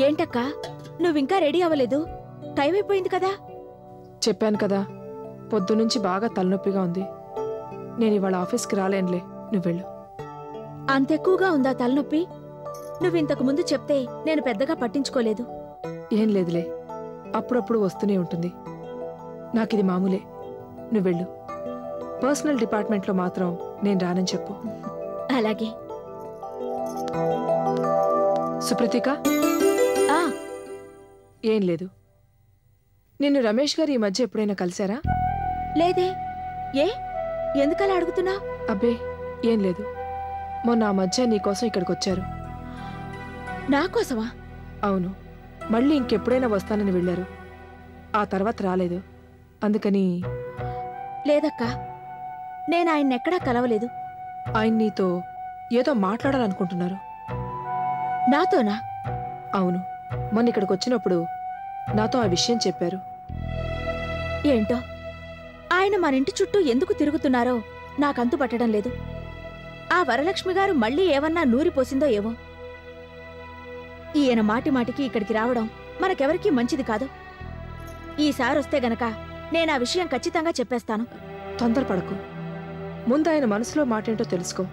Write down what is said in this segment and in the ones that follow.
ఏంటక్కా నువ్వింకా రెడీ అవ్వలేదు? టైం అయిపోయింది కదా. చెప్పాను కదా, పొద్దునుంచి బాగా తలనొప్పిగా ఉంది. నేను ఇవాళ ఆఫీస్కి రాలేనులే, నువ్వెళ్ళు. అంతెక్కువగా ఉందా తలనొప్పి? నువ్వింతకు ముందు చెప్తే నేను పెద్దగా పట్టించుకోలేదు. ఏం లేదులే, అప్పుడప్పుడు వస్తూనే ఉంటుంది. నాకిది మామూలే, నువ్వెళ్ళు. పర్సనల్ డిపార్ట్మెంట్లో మాత్రం నేను రానని చెప్పు. అలాగే. సుప్రతిక, ఏం లేదు. నిన్ను రమేష్ గారు ఈ మధ్య ఎప్పుడైనా కలిశారా? లేదే. ఏ ఎందుకలా అడుగుతున్నా? అబ్బే ఏం లేదు, మొన్న ఆ మధ్య నీకోసం ఇక్కడికొచ్చారు. నాకోసమా? అవును, మళ్ళీ ఇంకెప్పుడైనా వస్తానని వెళ్ళారు. ఆ తర్వాత రాలేదు. అందుకని. లేదక్కా, నేను ఆయన్నెక్కడా కలవలేదు. ఆయన నీతో ఏదో మాట్లాడాలనుకుంటున్నారు. నాతోనా? అవును, మొన్న ఇక్కడికి వచ్చినప్పుడు నాతో ఆ విషయం చెప్పారు. ఏంటో ఆయన మనింటి చుట్టూ ఎందుకు తిరుగుతున్నారో నాకంతు పట్టడం లేదు. ఆ వరలక్ష్మి గారు మళ్ళీ ఏమన్నా నూరిపోసిందో ఏవో. ఈయన మాటిమాటికి ఇక్కడికి రావడం మనకెవరికీ మంచిది కాదు. ఈసారొస్తే గనక నేనా విషయం ఖచ్చితంగా చెప్పేస్తాను. తొందరపడకు, ముందు ఆయన మనసులో మాటేంటో తెలుసుకో.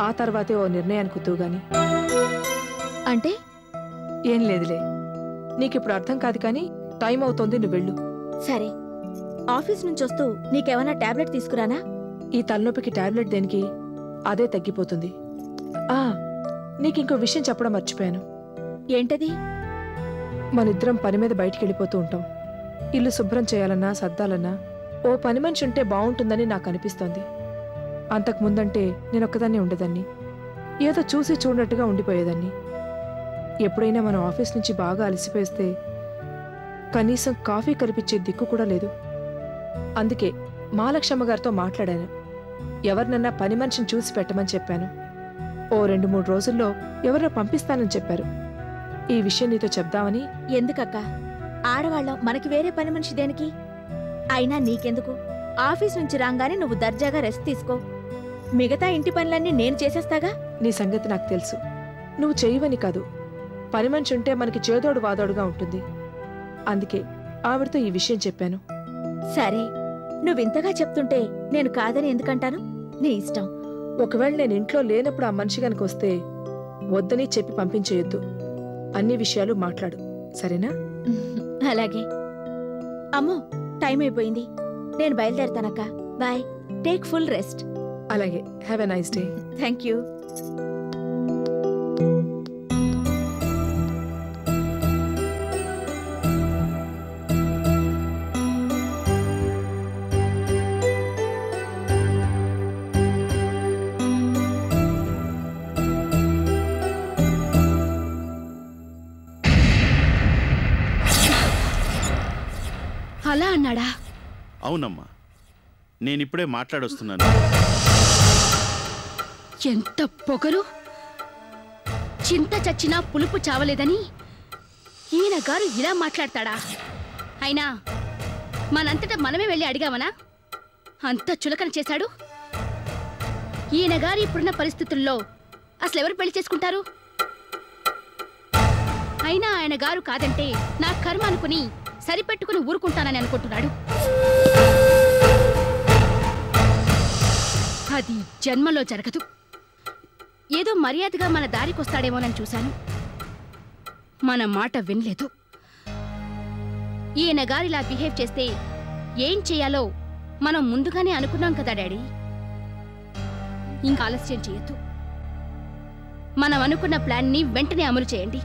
ఆ తర్వాతే ఓ నిర్ణయానికి కుతువుగాని. అంటే? ఏం లేదులే, నీకిప్పుడు అర్థం కాదు కానీ టైం అవుతోంది, నువ్వెళ్ళు. సరే. ఆఫీస్ నుంచొస్తూ నీకేమన్నా టాబ్లెట్ తీసుకురానా? ఈ తలనొప్పికి టాబ్లెట్ దేనికి? అదే తగ్గిపోతుంది. నీకింకో విషయం చెప్పడం మర్చిపోయాను. ఏంటది? మనిద్దరం పని మీద బయటికెళ్ళిపోతూ ఉంటాం. ఇల్లు శుభ్రం చేయాలన్నా సర్దాలన్నా ఓ పని మనిషి ఉంటే బావుంటుందని నాకు అనిపిస్తోంది. అంతకుముందంటే నేనొక్కదాన్నే ఉండేదాన్ని. ఏదో చూసి చూడనట్టుగా ఉండిపోయేదాన్ని. ఎప్పుడైనా మనం ఆఫీస్ నుంచి బాగా అలసిపోయిస్తే కనీసం కాఫీ కనిపించే దిక్కు కూడా లేదు. అందుకే మహాలక్ష్మ గారితో మాట్లాడాను. ఎవరినన్నా పని మనిషిని చూసి పెట్టమని చెప్పాను. ఓ 2-3 రోజుల్లో ఎవరినో పంపిస్తానని చెప్పారు. ఈ విషయం నీతో చెప్దామని. ఎందుకక్కా? ఆడవాళ్ళం మనకి వేరే పని మనిషి దేనికి? అయినా నీకెందుకు? ఆఫీస్ నుంచి రాగానే నువ్వు దర్జాగా రెస్ట్ తీసుకో. మిగతా ఇంటి పనులన్నీ నేను చేసేస్తాగా. నీ సంగతి నాకు తెలుసు. నువ్వు చేయవని కాదు, పని మనిషి ఉంటే మనకి చేదోడు వాదోడుగా ఉంటుంది. అందుకే ఆవిడతో ఈ విషయం చెప్పాను. సరే, నువ్వింతగా చెప్తుంటే నేను కాదని ఎందుకంటాను? నీ ఇష్టం. ఒకవేళ నేను ఇంట్లో లేనప్పుడు ఆ మనిషి గనక వస్తే వద్దని చెప్పి పంపించేయొద్దు. అన్ని విషయాలు మాట్లాడు, సరేనా? అలాగే. అమ్మో, టైం అయిపోయింది. నేను బయలుదేరతానక్క. బాయ్. Take full rest. అలాగే. Have a nice day. Thank you. అలా అన్నాడా? అవునమ్మా, నేనిప్పుడే మాట్లాడొస్తున్నాను. ఎంత పొగరు! చింత చచ్చినా పులుపు చావలేదని ఈయన గారు ఇలా మాట్లాడతాడా? అయినా మనంతటా మనమే వెళ్ళి అడిగామనా? అంత చులకన చేశాడు. ఈయన గారు ఇప్పుడున్న పరిస్థితుల్లో అసలు ఎవరు పెళ్లి చేసుకుంటారు? అయినా ఆయన గారు కాదంటే నా కర్మ అనుకుని సరిపెట్టుకుని ఊరుకుంటానని అనుకుంటున్నాడు. అది జన్మలో జరగదు. ఏదో మర్యాదగా మన దారికొస్తాడేమోనని చూశాను. మన మాట వినలేదు. ఈయన గారిలా బిహేవ్ చేస్తే ఏం చేయాలో మనం ముందుగానే అనుకున్నాం కదా డాడీ. ఇంకా ఆలస్యం చేయొద్దు. మనం అనుకున్న ప్లాన్ని వెంటనే అమలు చేయండి.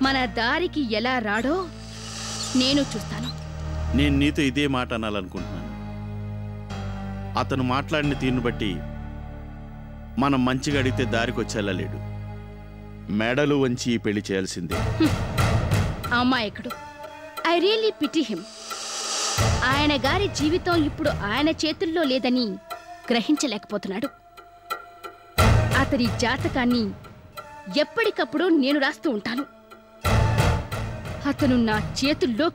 మన దారికి ఎలా రాడో నేను చూస్తాను. నేను నీతో ఇదే మాట అనాలనుకుంటున్నాను. అతను మాట్లాడిన తీరును బట్టి మనం మంచిగా అడిగితే దారికి వచ్చేలా లేడు. మెడలు వంచి పెళ్లి చేయాల్సిందే. అమ్మాయకుడు. I really pity him. ఆయన గారి జీవితం ఇప్పుడు ఆయన చేతుల్లో లేదని గ్రహించలేకపోతున్నాడు. అతని జాతకాన్ని ఎప్పటికప్పుడు నేను రాస్తూ ఉంటాను. అతను నా చేతుల్లో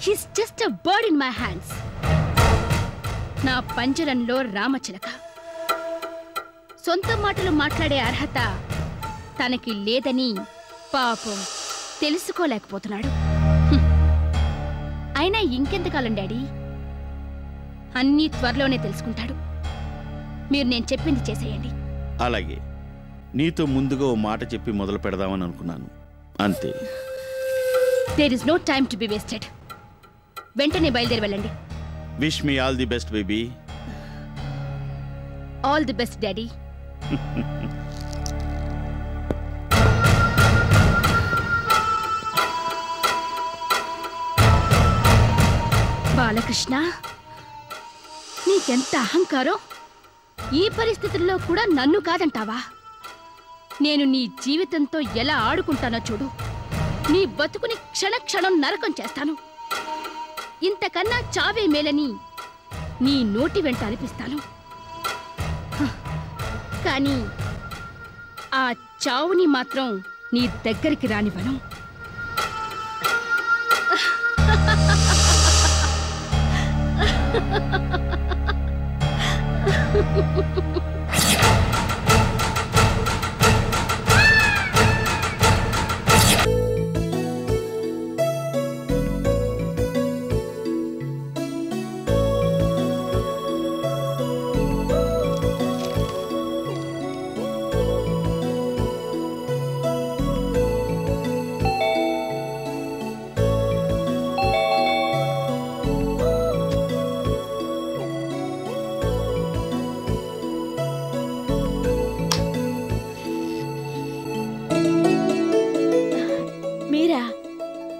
he's just a bird in my hands. నా పంజరంలో రామచిలక. సొంత మాటలు మాట్లాడే అర్హత తనకి లేదని పాపం తెలుసుకోలేకపోతున్నాడు. అయినా ఇంకెంతకాలం డాడీ, అన్నీ త్వరలోనే తెలుసుకుంటాడు. మీరు నేను చెప్పింది చేసేయండి. అలాగే, నీతో ముందుగా ఓ మాట చెప్పి మొదలు పెడదామని అనుకున్నాను, అంతే. There is no time to be wasted. వెంటనే బయలుదేరి వెళ్ళండి. Wish me all the best baby. All the best daddy. Balakrishna, నీకెంత అహంకారం! ఈ పరిస్థితుల్లో కూడా నన్ను కాదంటావా? నేను నీ జీవితంతో ఎలా ఆడుకుంటానో చూడు. నీ బతుకుని క్షణక్షణం నరకం చేస్తాను. ఇంతకన్నా చావే మేలని నీ నోటి వెంట అనిపిస్తాను. కానీ ఆ చావుని మాత్రం నీ దగ్గరికి రానివ్వను.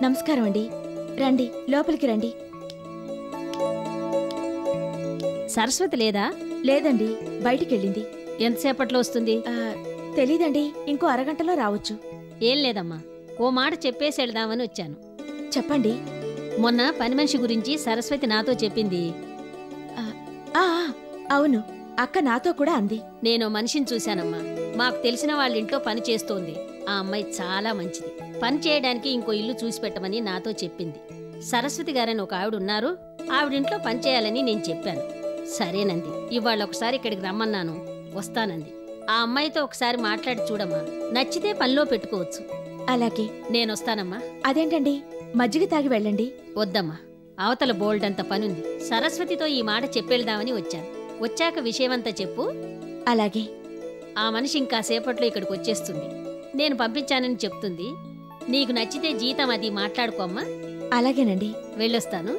నమస్కారం అండి. రండి, లోపలికి రండి. సరస్వతి లేదా? లేదండి, బయటికెళ్ళింది. ఎంతసేపట్లో వస్తుంది? తెలీదండి, ఇంకో అరగంటలో రావచ్చు. ఏం లేదమ్మా, ఓ మాట చెప్పేసి వెళ్దామని వచ్చాను. చెప్పండి. మొన్న పని మనిషి గురించి సరస్వతి నాతో చెప్పింది. అవును, అక్క నాతో కూడా అంది. నేను మనిషిని చూశానమ్మా. మాకు తెలిసిన వాళ్ళ ఇంట్లో పని చేస్తోంది. ఆ అమ్మాయి చాలా మంచిది. పని చేయడానికి ఇంకో ఇల్లు చూసి పెట్టమని నాతో చెప్పింది. సరస్వతి గారని ఒక ఆవిడ ఉన్నారు. ఆవిడింట్లో పని చేయాలని నేను చెప్పాను. సరేనంది. ఇవాళ ఒకసారి ఇక్కడికి రమ్మన్నాను, వస్తానంది. ఆ అమ్మాయితో ఒకసారి మాట్లాడి చూడమ్మా, నచ్చితే పనిలో పెట్టుకోవచ్చు. అలాగే, నేనొస్తానమ్మా. అదేంటండి, మజ్జిగ తాగి వెళ్ళండి. వద్దమ్మా, అవతల బోల్డంత పనుంది. సరస్వతితో ఈ మాట చెప్పేళ్దామని వచ్చాను. వచ్చాక విషయమంతా చెప్పు. అలాగే. ఆ మనిషి ఇంకా సేపట్లో ఇక్కడికి వచ్చేస్తుంది. నేను పంపించానని చెప్తుంది. నీకు నచ్చితే జీతం అది మాట్లాడుకోమ్మా. అలాగేనండి, వెళ్ళొస్తాను.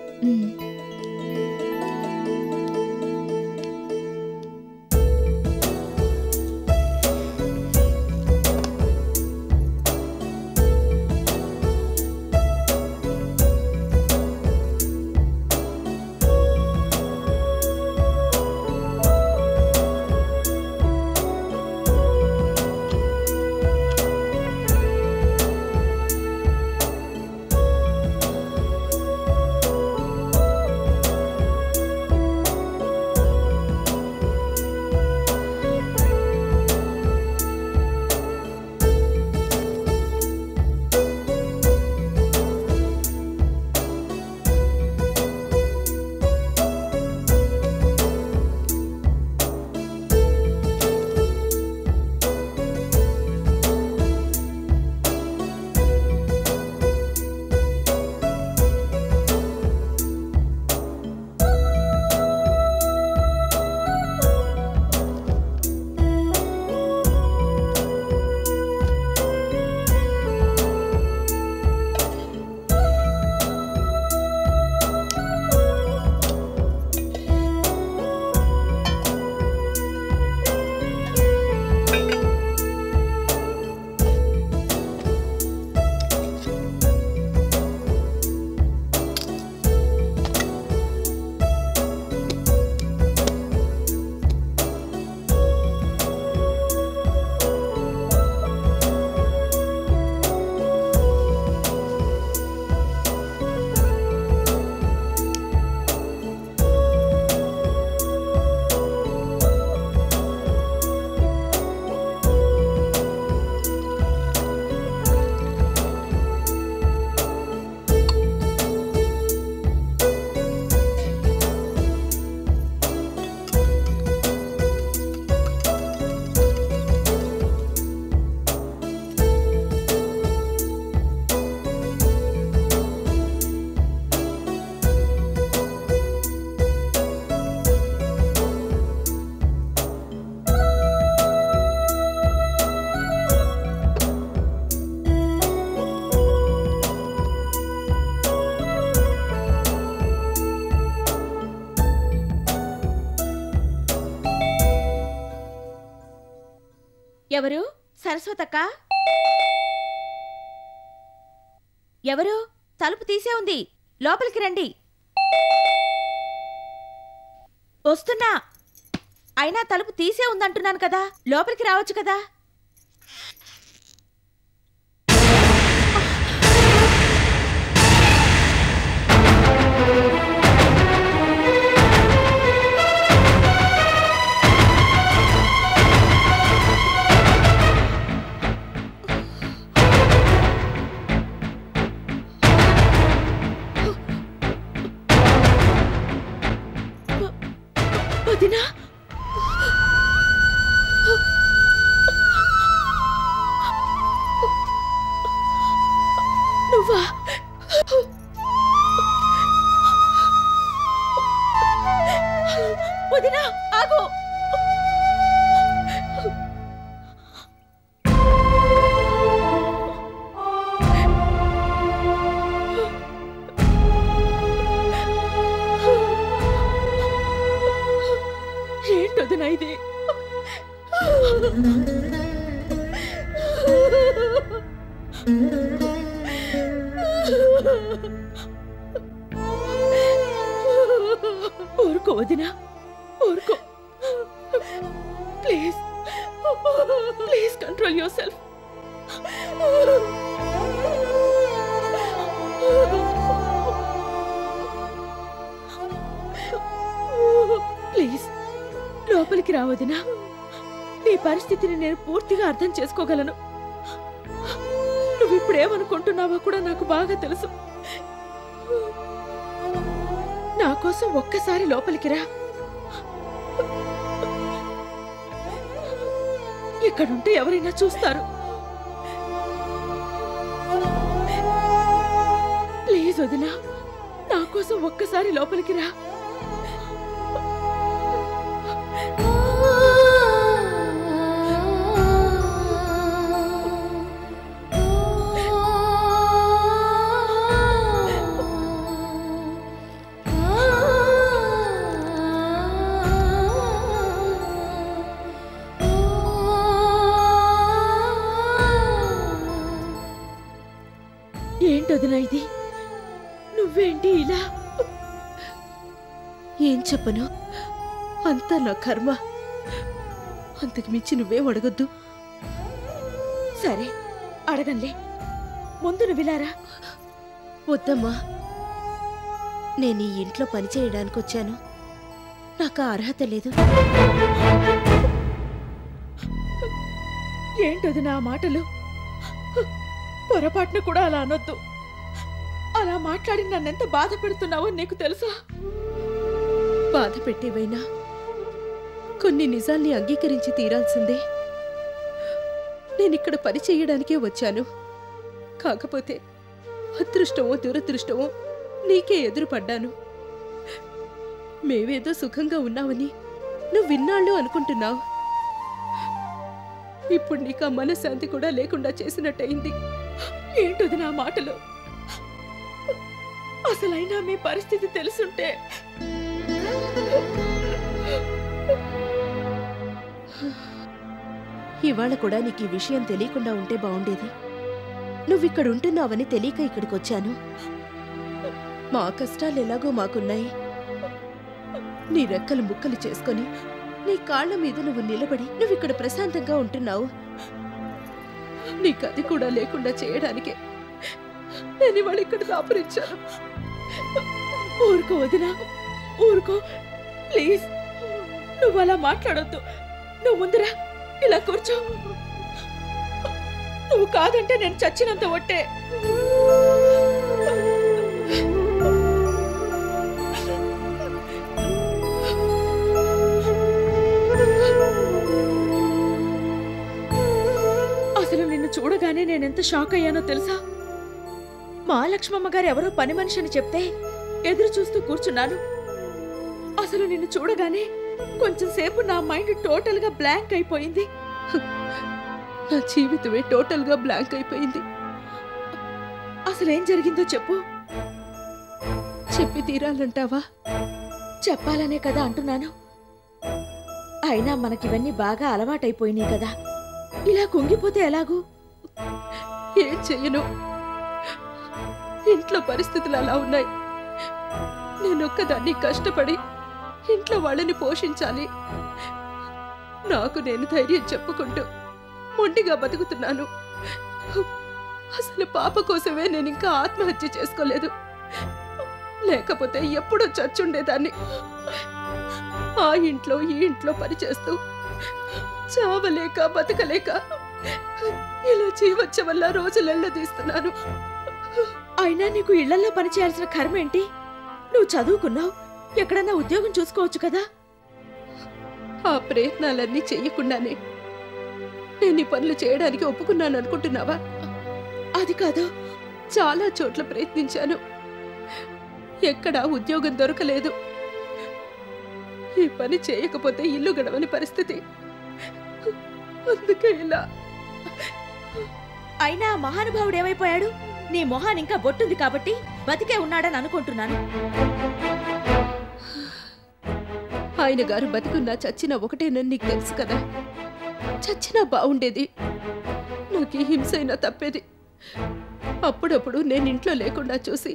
ఎవరు? సరస్వతక్క? ఎవరు? తలుపు తీసే ఉంది, లోపలికి రండి. వస్తున్నా. అయినా తలుపు తీసే ఉందంటున్నాను కదా, లోపలికి రావచ్చు కదా. వదినా, నువ్వా? వదినా ఆగు. ఏంటొదినా ఇది? ఊరుకో వదినా, ఊరుకో. Please please control your self. Please లోపలికి రావదినా. నీ పరిస్థితిని నేను పూర్తిగా అర్థం చేసుకోగలను. నువ్వు ఇప్పుడేమనుకుంటున్నావో కూడా నాకు బాగా తెలుసు. నా కోసం ఒక్కసారి లోపలికి రా. ఇక్కడుంటే ఎవరైనా చూస్తారు. ప్లీజ్ వదినా, నా కోసం ఒక్కసారి లోపలికి రా. ఏంటొదినా ఇది? నువ్వేంటి ఇలా? ఏం చెప్పను, అంతా నా కర్మ. అంతకు మించి నువ్వేం అడగొద్దు. సరే అడగంలే, ముందు నువ్విలారా. వద్దమ్మా, నేను ఈ ఇంట్లో పని చేయడానికి వచ్చాను. నాకు ఆ అర్హత లేదు. ఏంటొదినా ఆ మాటలు? పొరపాటున కూడా అలా అనొద్దు. అలా మాట్లాడి నన్నెంత బాధ పెడుతున్నావో నీకు తెలుసా? బాధ పెట్టేవైనా కొన్ని నిజాల్ని అంగీకరించి తీరాల్సిందే. నేనిక్కడ పని చేయడానికే వచ్చాను. కాకపోతే అదృష్టమో దురదృష్టమో నీకే ఎదురుపడ్డాను. మేవేదో సుఖంగా ఉన్నావని నువ్వు విన్నాళ్ళు అనుకుంటున్నావు. ఇప్పుడు నీకు ఆ మనశ్శాంతి కూడా లేకుండా చేసినట్టయింది. ఏంటది నా మాటలు? అసలైనా మీ పరిస్థితి తెలుసుంటే ఇవాళ కూడా నీకు ఈ విషయం తెలియకుండా ఉంటే బాగుండేది. నువ్విక్కడ ఉంటున్నావని తెలియక ఇక్కడికి వచ్చాను. మా కష్టాలు ఎలాగో మాకున్నాయి. నీ రెక్కలు ముక్కలు చేసుకొని నీ కాళ్ల మీద నువ్వు నిలబడి నువ్విక్కడ ప్రశాంతంగా ఉంటున్నావు. నీకది కూడా లేకుండా చేయడానికే నేను ఇవాళ ఇక్కడ దాపురించాను. ఊరుకో వదినా, ఊరుకో ప్లీజ్. నువ్వు అలా మాట్లాడొద్దు. నువ్వు ముందురా, ఇలా కూర్చో. నువ్వు కాదంటే నేను చచ్చినంత ఒట్టే. అసలు నిన్ను చూడగానే నేనెంత షాక్ అయ్యానో తెలుసా? మహాలక్ష్మమ్మ గారు ఎవరో పని మనిషి అని చెప్తే ఎదురు చూస్తూ కూర్చున్నాను. అసలు నిన్ను చూడగానే కొంచెం సేపు నా మైండ్ టోటల్ గా బ్లాంక్ అయిపోయింది. నా జీవితమే టోటల్ గా బ్లాంక్ అయిపోయింది. అసలేం జరిగిందో చెప్పు. చెప్పి తీరాలంటావా? చెప్పాలనే కదా అంటున్నాను. అయినా మనకివన్నీ బాగా అలవాటైపోయినాయి కదా. ఇలా కుంగిపోతే ఎలాగూ? ఏం చెయ్యను, ఇంట్లో పరిస్థితులు అలా ఉన్నాయి. నేనొక్కదాన్ని కష్టపడి ఇంట్లో వాళ్ళని పోషించాలి. నాకు నేను ధైర్యం చెప్పుకుంటూ మొండిగా బతుకుతున్నాను. అసలు పాప కోసమే నేను ఇంకా ఆత్మహత్య చేసుకోలేదు. లేకపోతే ఎప్పుడో చచ్చుండేదాన్ని. ఆ ఇంట్లో ఈ ఇంట్లో పనిచేస్తూ చావలేక బతకలేక ఇలా జీవచ్చ వల్ల రోజులెళ్ళదీస్తున్నాను. అయినా నీకు ఇళ్లలో పని చేయాల్సిన కర్మ ఏంటి? నువ్వు చదువుకున్నావు, ఎక్కడన్నా ఉద్యోగం చూసుకోవచ్చు కదా. ఆ ప్రయత్నాలన్నీ చెయ్యకుండానే నేను ఈ పనులు చేయడానికి ఒప్పుకున్నాను అనుకుంటున్నావా? అది కాదు, చాలా చోట్ల ప్రయత్నించాను, ఎక్కడా ఉద్యోగం దొరకలేదు. ఈ పని చేయకపోతే ఇల్లు గడవని పరిస్థితి. అందుకే ఇలా. అయినా ఆ మహానుభావుడు ఏమైపోయాడు? నీ మొహాన్ ఇంకా బొట్టుంది కాబట్టి బతికే ఉన్నాడని అనుకుంటున్నాను. ఆయన గారు బతికున్నా చచ్చినా ఒకటేనని నీకు తెలుసు కదా. చచ్చినా బాగుండేది, నాకు ఈ హింస అయినా తప్పేది. అప్పుడప్పుడు నేను ఇంట్లో లేకుండా చూసి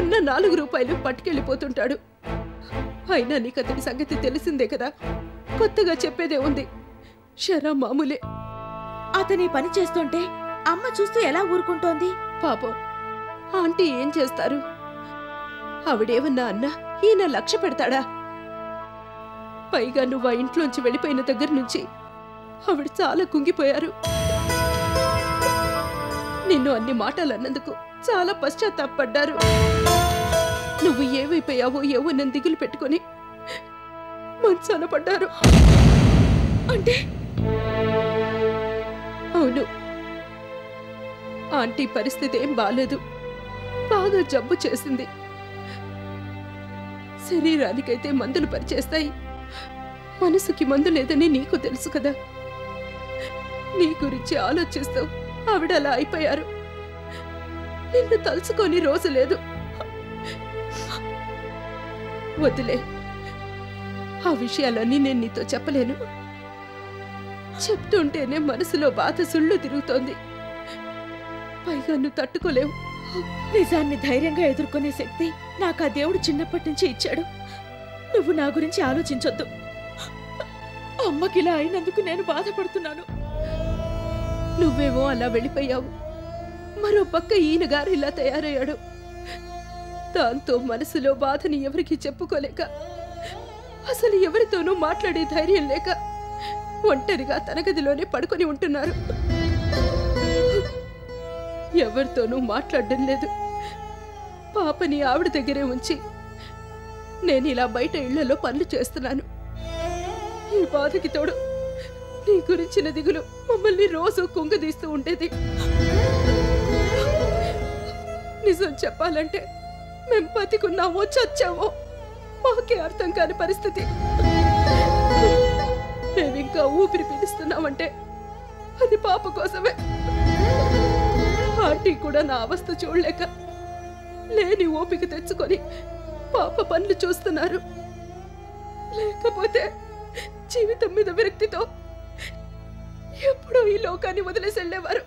ఉన్న 4 రూపాయలు పట్టుకెళ్ళిపోతుంటాడు. అయినా నీకు అతని సంగతి తెలిసిందే కదా, కొత్తగా చెప్పేదే ఉంది. షరా మామూలే. అతని పని చేస్తుంటే అమ్మ చూస్తూ ఎలా ఊరుకుంటోంది? పాపం ఆంటీ ఏం చేస్తారు? ఆవిడేమన్నా అన్నా ఈయన లక్ష్య పెడతాడా? పైగా నువ్వు ఆ ఇంట్లోంచి వెళ్ళిపోయిన దగ్గర నుంచి ఆవిడ చాలా కుంగిపోయారు. నిన్ను అన్ని మాటలు అన్నందుకు చాలా పశ్చాత్తాపడ్డారు. నువ్వు ఏమైపోయావో ఏవో నన్ను దిగులు పెట్టుకుని మంచాన పడ్డారు. అంటే? అవును, ఆంటీ పరిస్థితి ఏం బాలేదు. బాగా జబ్బు చేసింది. శరీరానికైతే మందులు పనిచేస్తాయి, మనసుకి మందు లేదని నీకు తెలుసు కదా. నీ గురించి ఆలోచిస్తూ ఆవిడ అలా అయిపోయారు. నిన్ను తలుచుకొని రోజు లేదు. వదిలే, ఆ విషయాలన్నీ నేను నీతో చెప్పలేను. చెప్తుంటేనే మనసులో బాధ సుళ్ళు తిరుగుతోంది. పైగా నువ్వు తట్టుకోలేవు. నిజాన్ని ధైర్యంగా ఎదుర్కొనే శక్తి నాకు ఆ దేవుడు చిన్నప్పటి నుంచి ఇచ్చాడు. నువ్వు నా గురించి ఆలోచించొద్దు. అమ్మకిలా అయినందుకు నేను బాధపడుతున్నాను. నువ్వేమో అలా వెళ్ళిపోయావు, మరో పక్క ఈయన గారు ఇలా తయారయ్యాడు. దాంతో మనసులో బాధని ఎవరికి చెప్పుకోలేక, అసలు ఎవరితోనూ మాట్లాడే ధైర్యం లేక ఒంటరిగా తన గదిలోనే పడుకొని ఉంటున్నారు. ఎవరితోనూ మాట్లాడడం లేదు. పాపని ఆవిడ దగ్గరే ఉంచి నేను ఇలా బయట ఇళ్లలో పనులు చేస్తున్నాను. ఈ బాధకి తోడు నీ గురించిన దిగులు మమ్మల్ని రోజు కుంగదీస్తూ ఉండేది. నిజం చెప్పాలంటే మేం బతికున్నామో చచ్చామో మాకే అర్థం కాని పరిస్థితి. మేమింకా ఊపిరి పీడిస్తున్నామంటే అది పాప కోసమే. ఆంటీ కూడా నా అవస్థ చూడలేక లేని ఓపిక తెచ్చుకొని పాప పనులు చూస్తున్నారు. లేకపోతే జీవితం మీద విరక్తితో ఎప్పుడో ఈ లోకాన్ని వదిలేసి వెళ్ళేవారు.